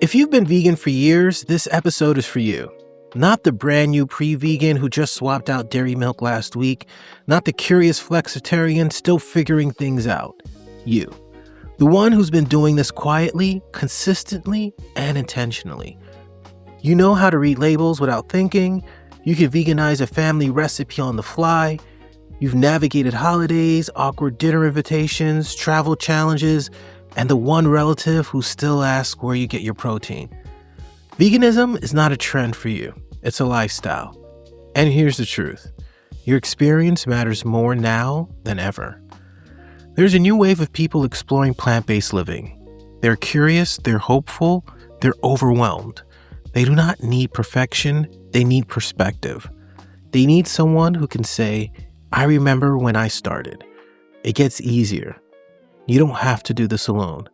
If you've been vegan for years, this episode is for you. Not the brand new pre-vegan who just swapped out dairy milk last week, not the curious flexitarian still figuring things out. You. The one who's been doing this quietly, consistently, and intentionally. You know how to read labels without thinking, you can veganize a family recipe on the fly, you've navigated holidays, awkward dinner invitations, travel challenges, and the one relative who still asks where you get your protein. Veganism is not a trend for you, it's a lifestyle. And here's the truth, your experience matters more now than ever. There's a new wave of people exploring plant-based living. They're curious, they're hopeful, they're overwhelmed. They do not need perfection, they need perspective. They need someone who can say, I remember when I started. It gets easier. You don't have to do this alone.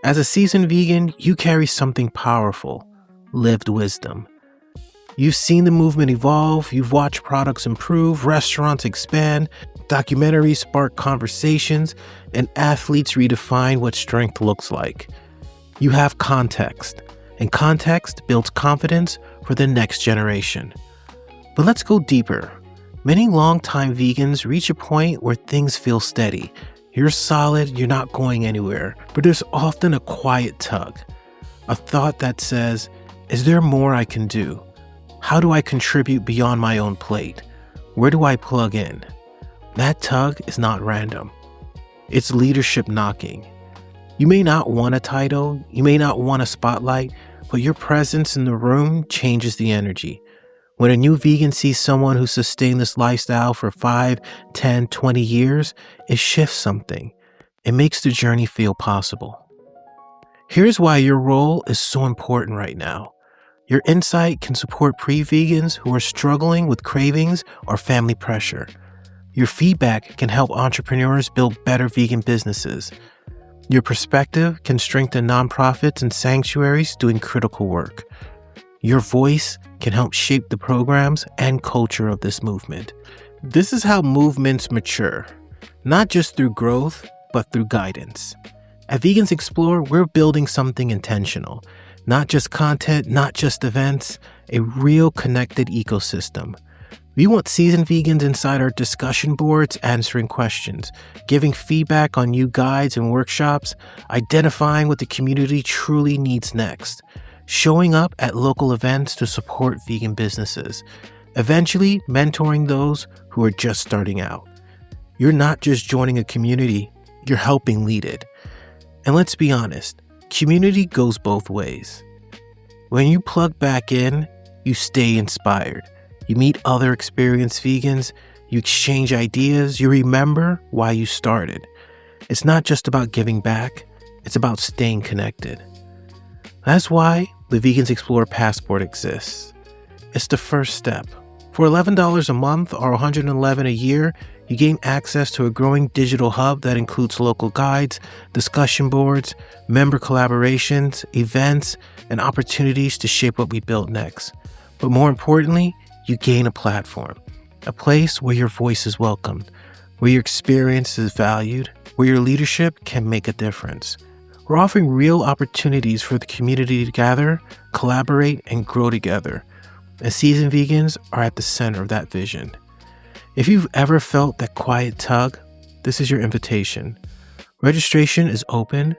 As a seasoned vegan, you carry something powerful, lived wisdom. You've seen the movement evolve, you've watched products improve, restaurants expand, documentaries spark conversations, and athletes redefine what strength looks like. You have context, and context builds confidence for the next generation. But let's go deeper. Many longtime vegans reach a point where things feel steady. You're solid, you're not going anywhere, but there's often a quiet tug, a thought that says, is there more I can do? How do I contribute beyond my own plate? Where do I plug in? That tug is not random. It's leadership knocking. You may not want a title, you may not want a spotlight, but your presence in the room changes the energy. When a new vegan sees someone who sustained this lifestyle for 5, 10, 20 years, it shifts something. It makes the journey feel possible. Here's why your role is so important right now. Your insight can support pre-vegans who are struggling with cravings or family pressure. Your feedback can help entrepreneurs build better vegan businesses. Your perspective can strengthen nonprofits and sanctuaries doing critical work. Your voice can help shape the programs and culture of this movement. This is how movements mature, not just through growth, but through guidance. At Vegans Explore, we're building something intentional, not just content, not just events, a real connected ecosystem. We want seasoned vegans inside our discussion boards answering questions, giving feedback on new guides and workshops, identifying what the community truly needs next, showing up at local events to support vegan businesses, eventually mentoring those who are just starting out. You're not just joining a community, you're helping lead it. And let's be honest, community goes both ways. When you plug back in, you stay inspired. You meet other experienced vegans, you exchange ideas, you remember why you started. It's not just about giving back, it's about staying connected. That's why the Vegans Explore Passport exists. It's the first step. For $11 a month or $111 a year, you gain access to a growing digital hub that includes local guides, discussion boards, member collaborations, events, and opportunities to shape what we build next. But more importantly, you gain a platform, a place where your voice is welcomed, where your experience is valued, where your leadership can make a difference. We're offering real opportunities for the community to gather, collaborate, and grow together. And seasoned vegans are at the center of that vision. If you've ever felt that quiet tug, this is your invitation. Registration is open.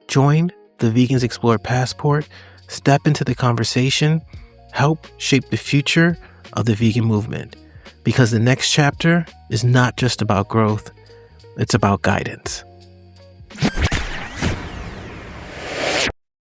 Join the Vegans Explore Passport, step into the conversation, help shape the future of the vegan movement. Because the next chapter is not just about growth, it's about guidance.